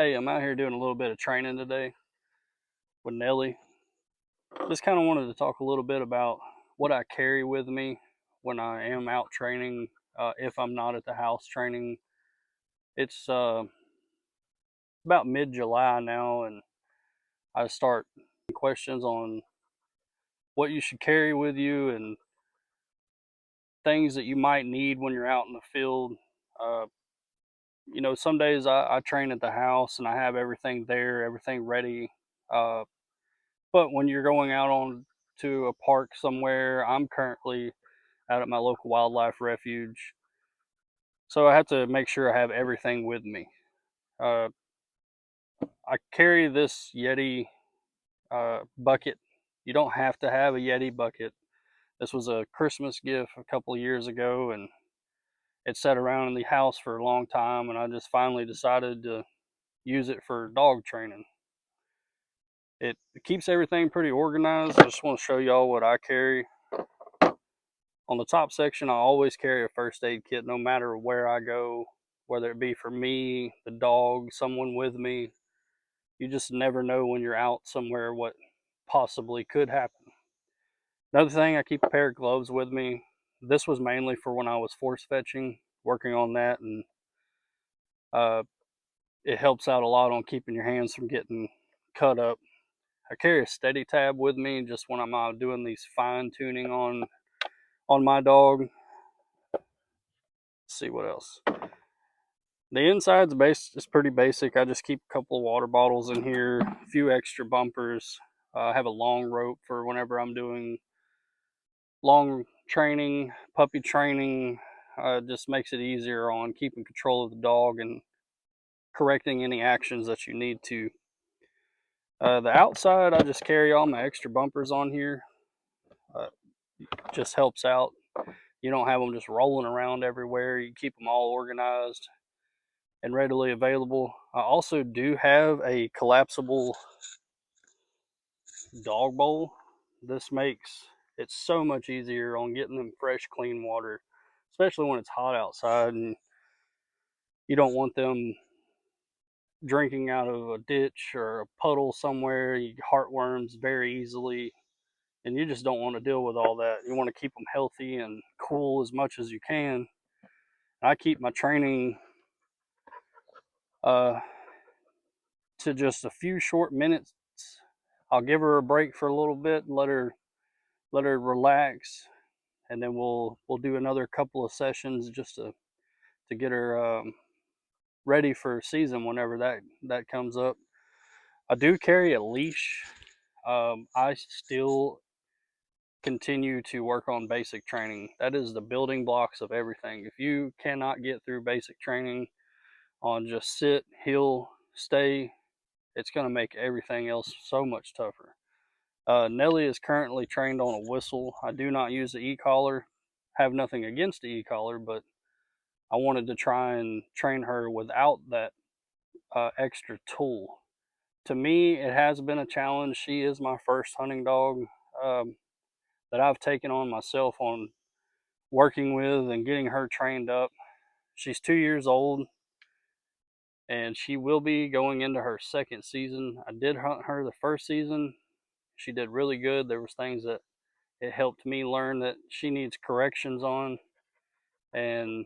Hey, I'm out here doing a little bit of training today with Nelly. Just kind of wanted to talk a little bit about what I carry with me when I am out training. If I'm not at the house training, it's about mid-July now, and I start questions on what you should carry with you and things that you might need when you're out in the field. Uh, some days I train at the house and I have everything there, everything ready. Uh, But when you're going out on to a park somewhere, I'm currently out at my local wildlife refuge, so I have to make sure I have everything with me. Uh, I carry this Yeti bucket. You don't have to have a Yeti bucket. This was a Christmas gift a couple of years ago, and it sat around in the house for a long time, and I just finally decided to use it for dog training. It keeps everything pretty organized. I just want to show y'all what I carry. On the top section, I always carry a first aid kit no matter where I go, whether it be for me, the dog, someone with me. You just never know when you're out somewhere what possibly could happen. Another thing, I keep a pair of gloves with me. This was mainly for when I was force fetching, working on that, and uh, it helps out a lot on keeping your hands from getting cut up. I carry a steady tab with me just when I'm out doing these fine tuning on my dog. Let's see what else. The inside's is pretty basic. I just keep a couple of water bottles in here, a few extra bumpers. I have a long rope for whenever I'm doing long training, puppy training. Just makes it easier on keeping control of the dog and correcting any actions that you need to. The outside, I just carry all my extra bumpers on here. Uh, just helps out. You don't have them just rolling around everywhere. You keep them all organized and readily available. I also do have a collapsible dog bowl. This makes it so much easier on getting them fresh, clean water, especially when it's hot outside and you don't want them drinking out of a ditch or a puddle somewhere. You get heartworms very easily, and you just don't want to deal with all that. You want to keep them healthy and cool as much as you can. I keep my training uh, to just a few short minutes. I'll give her a break for a little bit and let her relax, and then we'll do another couple of sessions just to get her ready for season whenever that comes up. I do carry a leash. I still continue to work on basic training. That is the building blocks of everything. If you cannot get through basic training on just sit, heel, stay, it's going to make everything else so much tougher. Nelly is currently trained on a whistle. I do not use the e-collar. Have nothing against the e-collar, but I wanted to try and train her without that extra tool. To me, it has been a challenge. She is my first hunting dog um, that I've taken on myself on working with and getting her trained up. She's 2 years old and she will be going into her second season. I did hunt her the first season. She did really good. There was things that it helped me learn that she needs corrections on, and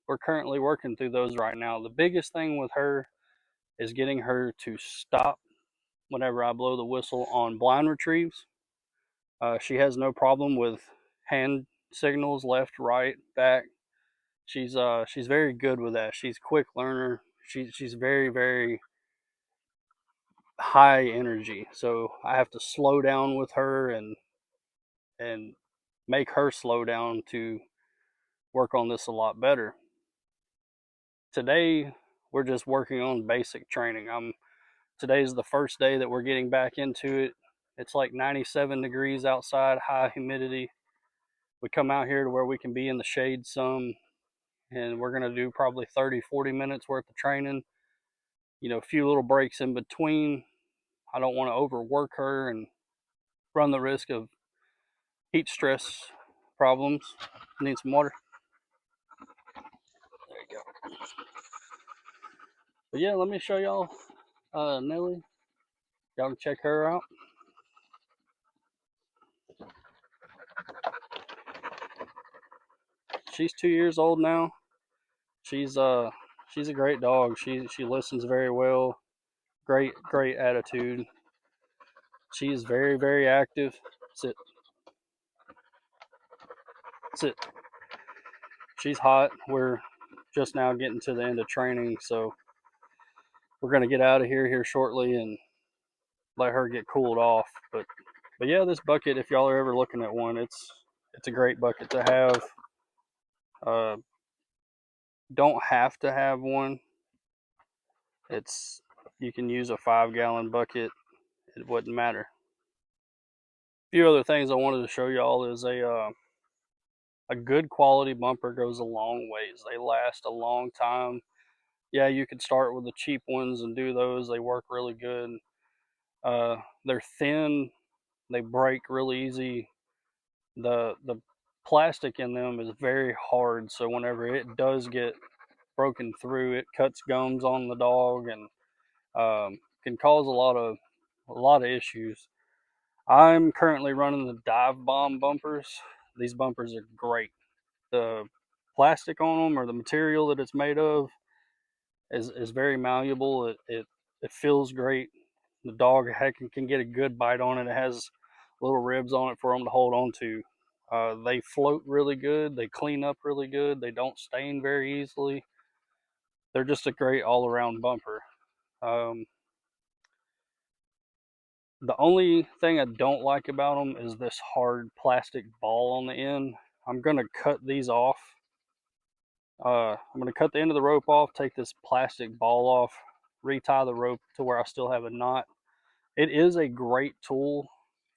we're currently working through those right now. The biggest thing with her is getting her to stop whenever I blow the whistle on blind retrieves. She has no problem with hand signals, left, right, back. She's very good with that. She's a quick learner. She's very, very high energy. So I have to slow down with her and make her slow down to work on this a lot better. Today we're just working on basic training. Today's the first day that we're getting back into it. It's like 97 degrees outside, high humidity. We come out here to where we can be in the shade some, and we're going to do probably 30-40 minutes worth of training. A few little breaks in between. I don't want to overwork her and run the risk of heat stress problems. Need some water. There you go. But yeah, let me show y'all Nelly, y'all can check her out. She's 2 years old now. She's she's a great dog. She listens very well. Great attitude. She's very active. Sit sit. She's hot. We're just now getting to the end of training, so we're gonna get out of here shortly and let her get cooled off. But yeah, this bucket, if y'all are ever looking at one, it's a great bucket to have. Uh, don't have to have one. It's You can use a 5 gallon bucket. It wouldn't matter. A few other things I wanted to show y'all is a good quality bumper goes a long ways. They last a long time. Yeah, you could start with the cheap ones and do those. They work really good. They're thin. They break really easy. The plastic in them is very hard, so whenever it does get broken through, it cuts gums on the dog and can cause a lot of issues. I'm currently running the Dive Bomb bumpers. These bumpers are great. The plastic on them, or the material that it's made of, is very malleable. It feels great. The dog can get a good bite on it. It has little ribs on it for them to hold on to. They float really good. They clean up really good. They don't stain very easily. They're just a great all around bumper. Um, the only thing I don't like about them is this hard plastic ball on the end. I'm going to cut these off. I'm going to cut the end of the rope off, take this plastic ball off, retie the rope to where I still have a knot. It is a great tool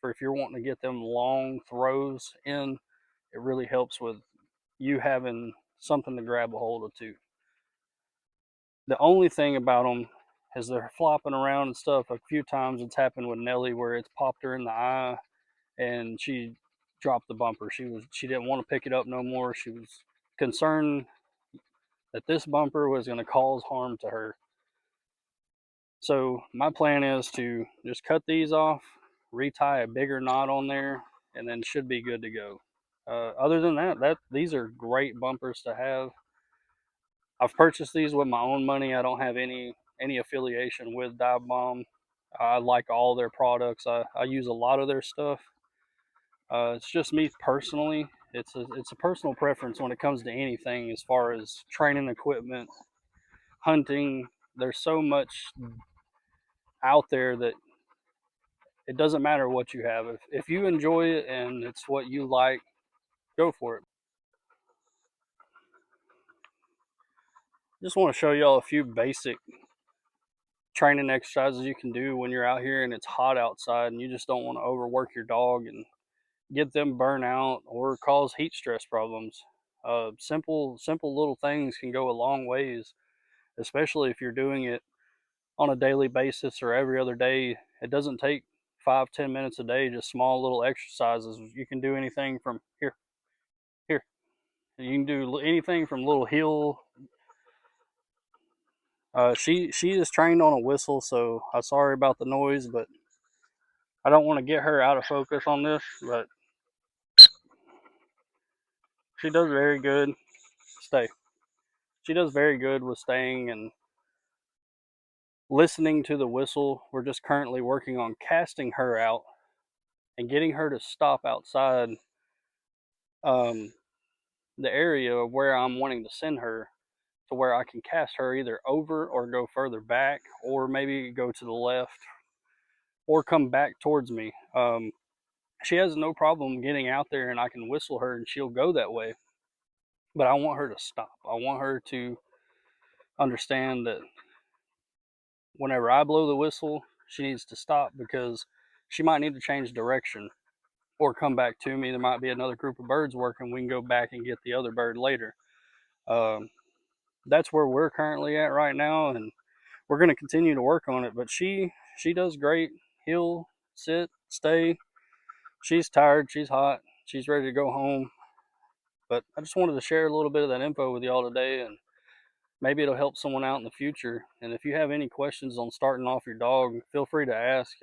for if you're wanting to get them long throws in. It really helps with you having something to grab a hold of too. The only thing about them is they're flopping around and stuff. A few times it's happened with Nelly where it's popped her in the eye and she dropped the bumper. She didn't want to pick it up no more. She was concerned that this bumper was going to cause harm to her. So my plan is to just cut these off, retie a bigger knot on there, and then should be good to go. Other than that, these are great bumpers to have. I've purchased these with my own money. I don't have any affiliation with Dive Bomb. I like all their products. I use a lot of their stuff. It's just me personally. It's a personal preference when it comes to anything as far as training equipment, hunting. There's so much out there that it doesn't matter what you have. If you enjoy it and it's what you like, go for it. Just want to show y'all a few basic training exercises you can do when you're out here and it's hot outside and you just don't want to overwork your dog and get them burn out or cause heat stress problems. Simple little things can go a long ways, especially if you're doing it on a daily basis or every other day. It doesn't take 5-10 minutes a day, just small little exercises. You can do anything from here. You can do anything from little heel. She is trained on a whistle, so I'm sorry about the noise, but I don't want to get her out of focus on this. But she does very good. Stay. She does very good with staying and listening to the whistle. We're just currently working on casting her out and getting her to stop outside um, the area of where I'm wanting to send her, to where I can cast her either over or go further back, or maybe go to the left or come back towards me. She has no problem getting out there and I can whistle her and she'll go that way. But I want her to stop. I want her to understand that whenever I blow the whistle, she needs to stop because she might need to change direction or come back to me. There might be another group of birds working. We can go back and get the other bird later. Um, that's where we're currently at right now, and we're going to continue to work on it. But she does great. Heel, sit, stay. She's tired. She's hot. She's ready to go home. But I just wanted to share a little bit of that info with y'all today, and maybe it'll help someone out in the future. And if you have any questions on starting off your dog, feel free to ask.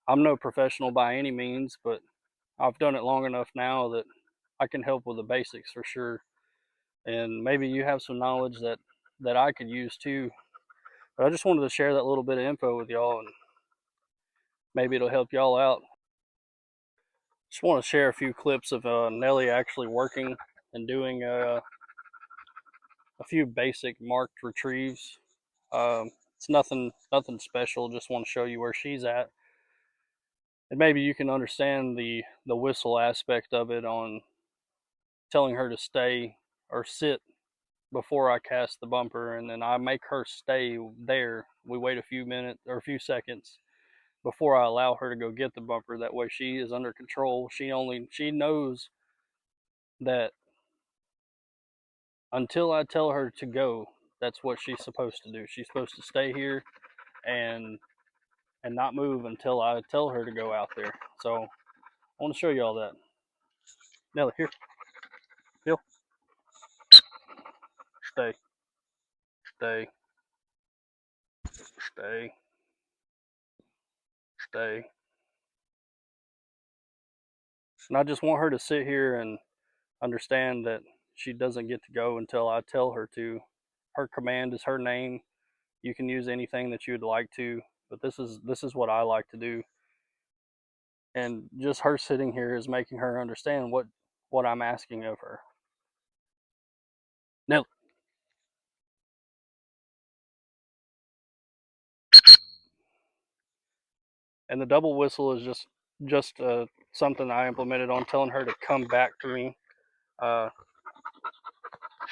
I'm no professional by any means, but I've done it long enough now that I can help with the basics for sure. And maybe you have some knowledge that I could use too. But I just wanted to share that little bit of info with y'all, and maybe it'll help y'all out. Just want to share a few clips of Nelly actually working and doing a few basic marked retrieves. It's nothing special. Just want to show you where she's at, and maybe you can understand the whistle aspect of it on telling her to stay or sit before I cast the bumper, and then I make her stay there. We wait a few minutes or a few seconds before I allow her to go get the bumper. That way she is under control. She knows that until I tell her to go, that's what she's supposed to do. She's supposed to stay here and not move until I tell her to go out there. So I want to show you all that. Nelly, here, Bill, stay, stay, stay, stay. And I just want her to sit here and understand that she doesn't get to go until I tell her to. Her command is her name. You can use anything that you would like to, but this is what I like to do. And just her sitting here is making her understand what I'm asking of her. Nelly. And the double whistle is just something I implemented on telling her to come back to me. Uh,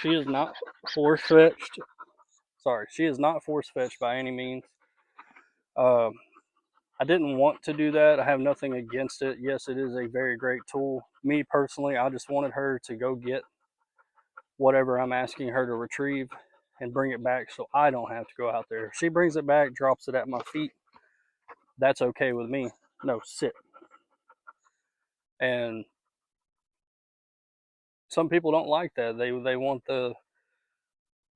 she is not force fetched. Sorry, she is not force fetched by any means. Uh, I didn't want to do that. I have nothing against it. Yes, it is a very great tool. Me personally, I just wanted her to go get whatever I'm asking her to retrieve and bring it back so I don't have to go out there. If she brings it back, drops it at my feet, that's okay with me. No, sit. And some people don't like that. They want the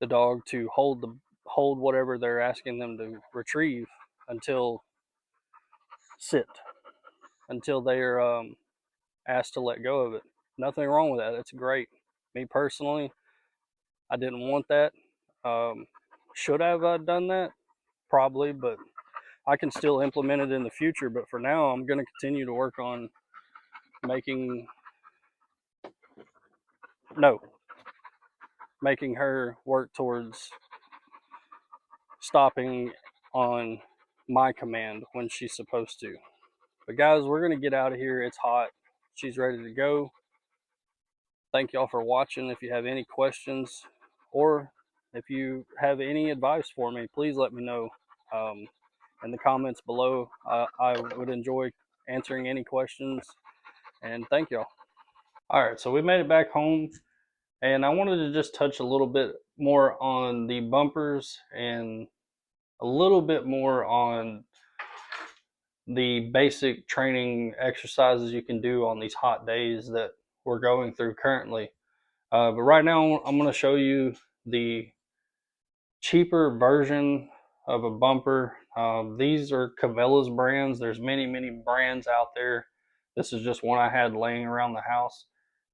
dog to hold whatever they're asking them to retrieve until sit until they're asked to let go of it. Nothing wrong with that. That's great. Me personally, I didn't want that. Um, should have I done that? Probably, but I can still implement it in the future. But for now, I'm going to continue to work on making no making her work towards stopping on my command when she's supposed to. But guys, we're going to get out of here. It's hot. She's ready to go. Thank y'all for watching. If you have any questions or if you have any advice for me, please let me know in the comments below. I would enjoy answering any questions. And thank y'all. All right, so we made it back home. And I wanted to just touch a little bit more on the bumpers and a little bit more on the basic training exercises you can do on these hot days that we're going through currently. But right now, I'm going to show you the cheaper version of a bumper. These are Cabela's brands. There's many brands out there. This is just one I had laying around the house.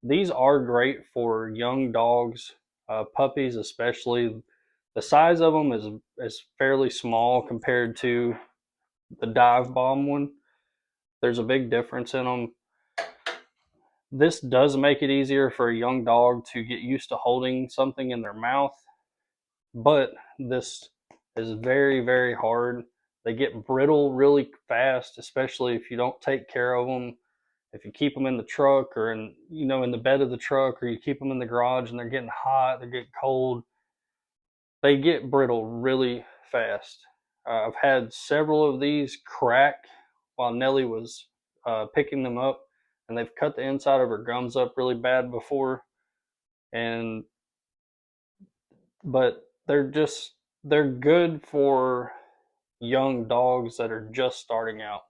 These are great for young dogs, puppies especially. The size of them is fairly small compared to the Dive Bomb one. There's a big difference in them. This does make it easier for a young dog to get used to holding something in their mouth, but this is very hard. They get brittle really fast, especially if you don't take care of them. If you keep them in the truck or in the bed of the truck, or you keep them in the garage and they're getting hot, they're getting cold, they get brittle really fast. I've had several of these crack while Nelly was picking them up, and they've cut the inside of her gums up really bad before. But they're good for young dogs that are just starting out.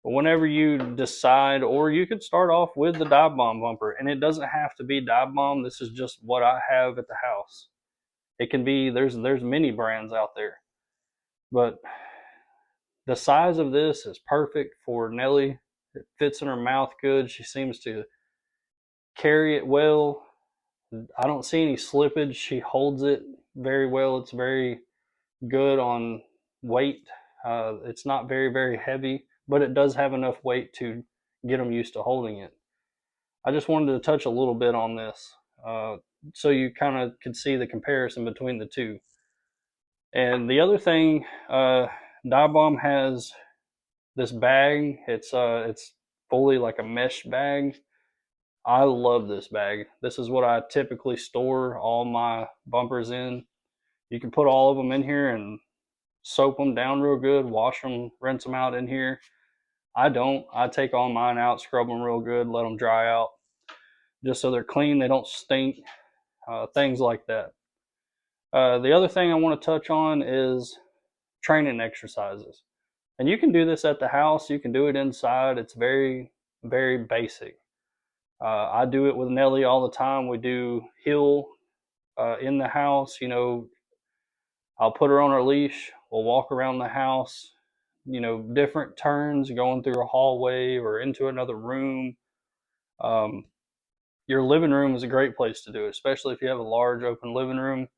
But whenever you decide, or you could start off with the Dive Bomb bumper, and it doesn't have to be Dive Bomb. This is just what I have at the house. It can be, there's many brands out there, but the size of this is perfect for Nelly. It fits in her mouth good. She seems to carry it well. I don't see any slippage. She holds it very well. It's very good on weight. It's not very, very heavy, but it does have enough weight to get them used to holding it. I just wanted to touch a little bit on this so you kind of could see the comparison between the two. And the other thing, Dive Bomb has this bag. It's fully like a mesh bag. I love this bag. This is what I typically store all my bumpers in. You can put all of them in here and soap them down real good, wash them, rinse them out in here. I don't. I take all mine out, scrub them real good, let them dry out, just so they're clean, they don't stink, things like that. The other thing I want to touch on is training exercises. And you can do this at the house, you can do it inside. It's very, very basic. I do it with Nelly all the time. We do hill in the house. You know, I'll put her on her leash. We'll walk around the house, you know, different turns, going through a hallway or into another room. Um, your living room is a great place to do it, especially if you have a large open living room.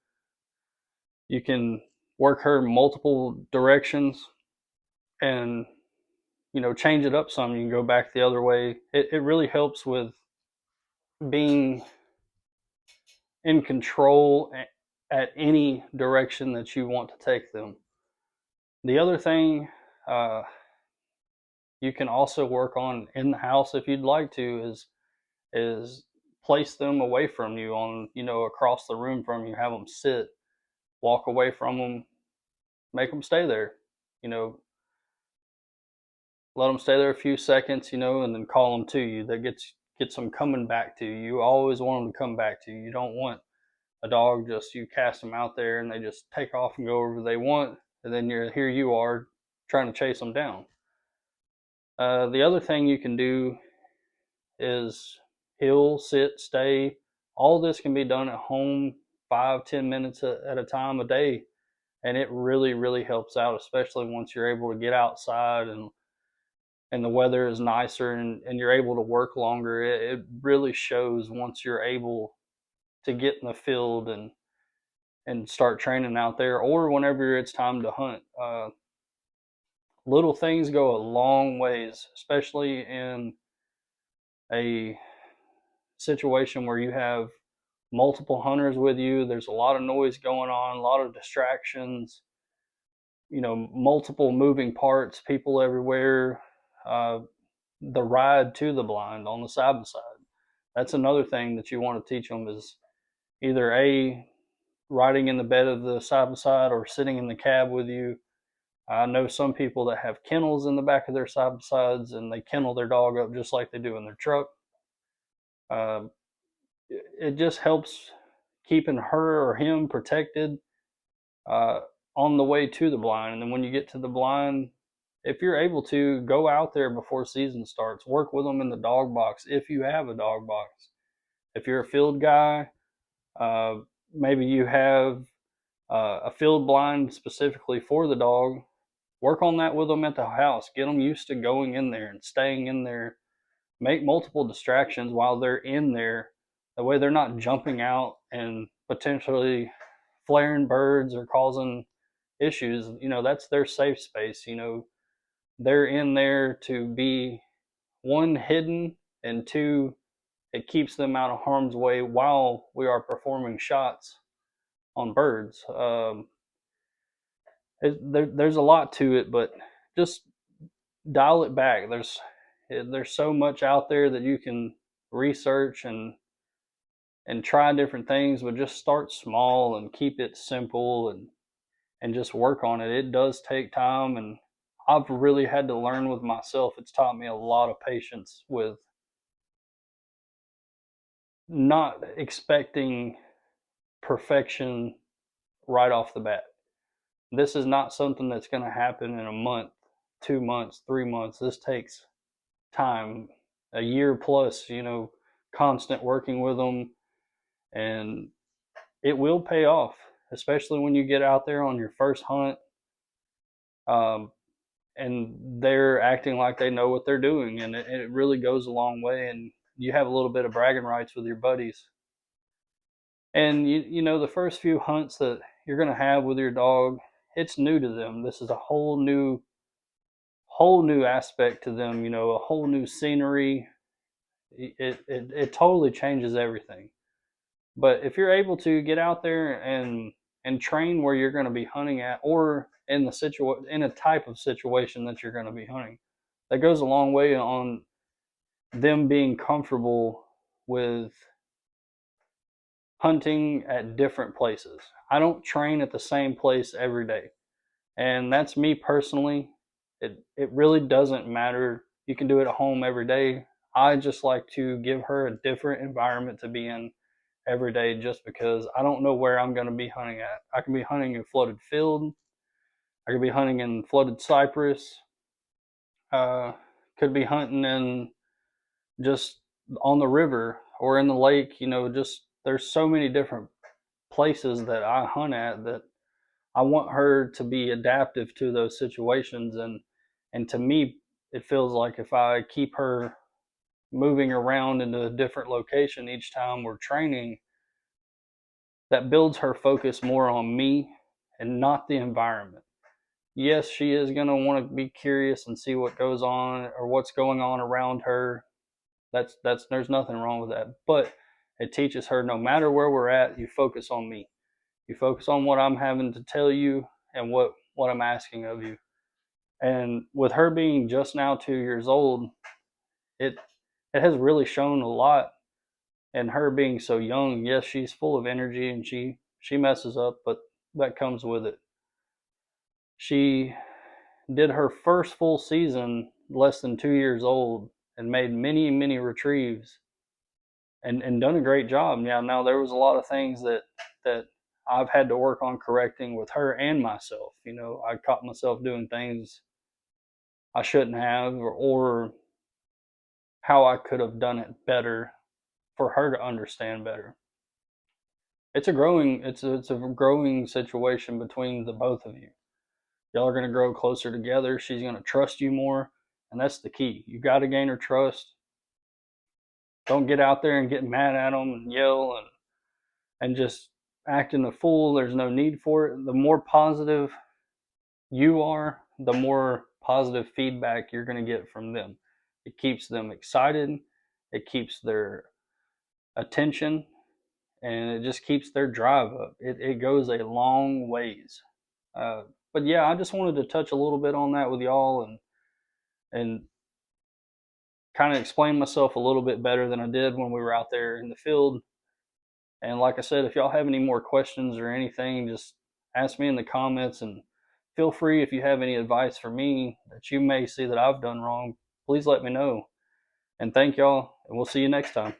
You can work her multiple directions and, you know, change it up some. You can go back the other way. It really helps with being in control at any direction that you want to take them. The other thing you can also work on in the house if you'd like to is place them away from you, on, you know, across the room from you. Have them sit, walk away from them, make them stay there, you know, let them stay there a few seconds, you know, and then call them to you. That gets them coming back to you. You always want them to come back to you. You don't want a dog just, you cast them out there and they just take off and go wherever they want, and then here you are trying to chase them down. The other thing you can do is hill, sit, stay. All this can be done at home, 5-10 minutes at a time a day, and it really, really helps out, especially once you're able to get outside and the weather is nicer, and you're able to work longer. It really shows once you're able to get in the field and start training out there, or whenever it's time to hunt. Little things go a long ways, especially in a situation where you have multiple hunters with you. There's a lot of noise going on, a lot of distractions, you know, multiple moving parts, people everywhere. The ride to the blind on the side by side. That's another thing that you want to teach them, is either riding in the bed of the side by side or sitting in the cab with you. I know some people that have kennels in the back of their side by sides, and they kennel their dog up just like they do in their truck. Uh, it just helps keeping her or him protected on the way to the blind. And then when you get to the blind, if you're able to, go out there before season starts. Work with them in the dog box if you have a dog box. If you're a field guy, maybe you have a field blind specifically for the dog. Work on that with them at the house. Get them used to going in there and staying in there. Make multiple distractions while they're in there. That way they're not jumping out and potentially flaring birds or causing issues. You know, that's their safe space. You know, they're in there to be, one, hidden, and two, it keeps them out of harm's way while we are performing shots on birds. There's a lot to it, but just dial it back. There's so much out there that you can research and try different things, but just start small and keep it simple and just work on it. It does take time, and I've really had to learn with myself. It's taught me a lot of patience with not expecting perfection right off the bat. This is not something that's going to happen in a month, 2 months, 3 months. This takes time, a year plus, you know, constant working with them, and it will pay off. especially when you get out there on your first hunt, um, and they're acting like they know what they're doing, and it really goes a long way. And you have a little bit of bragging rights with your buddies. And you know, the first few hunts that you're going to have with your dog, it's new to them. This is a whole new aspect to them, you know, a whole new scenery. It totally changes everything. But if you're able to get out there and train where you're going to be hunting at, or in in a type of situation that you're going to be hunting, that goes a long way on them being comfortable with hunting at different places. I don't train at the same place every day. And that's me personally. It really doesn't matter. You can do it at home every day. I just like to give her a different environment to be in every day, just because I don't know where I'm going to be hunting at. I can be hunting in flooded field. I could be hunting in flooded cypress. Uh, could be hunting in just on the river or in the lake. You know, just there's so many different places that I hunt at that I want her to be adaptive to those situations. And to me, it feels like if I keep her moving around into a different location each time we're training, that builds her focus more on me and not the environment. Yes, she is going to want to be curious and see what goes on or what's going on around her. That's there's nothing wrong with that. But it teaches her, no matter where we're at, you focus on me. You focus on what I'm having to tell you and what I'm asking of you. And with her being just now 2 years old, it it has really shown a lot. And her being so young, yes, she's full of energy and she messes up, but that comes with it. She did her first full season less than 2 years old and made many retrieves and done a great job. Yeah, now there was a lot of things that I've had to work on correcting with her and myself. You know, I caught myself doing things I shouldn't have, or how I could have done it better for her to understand better. It's a growing situation between the both of you. Y'all are going to grow closer together. She's going to trust you more, and that's the key. You got to gain her trust. Don't get out there and get mad at them and yell and just acting a fool. There's no need for it. The more positive you are, the more positive feedback you're going to get from them. It keeps them excited. It keeps their attention, and it just keeps their drive up. It goes a long ways. Uh, but yeah, I just wanted to touch a little bit on that with y'all and kind of explain myself a little bit better than I did when we were out there in the field. And like I said, if y'all have any more questions or anything, just ask me in the comments, and feel free, if you have any advice for me that you may see that I've done wrong, please let me know. And thank y'all, and we'll see you next time.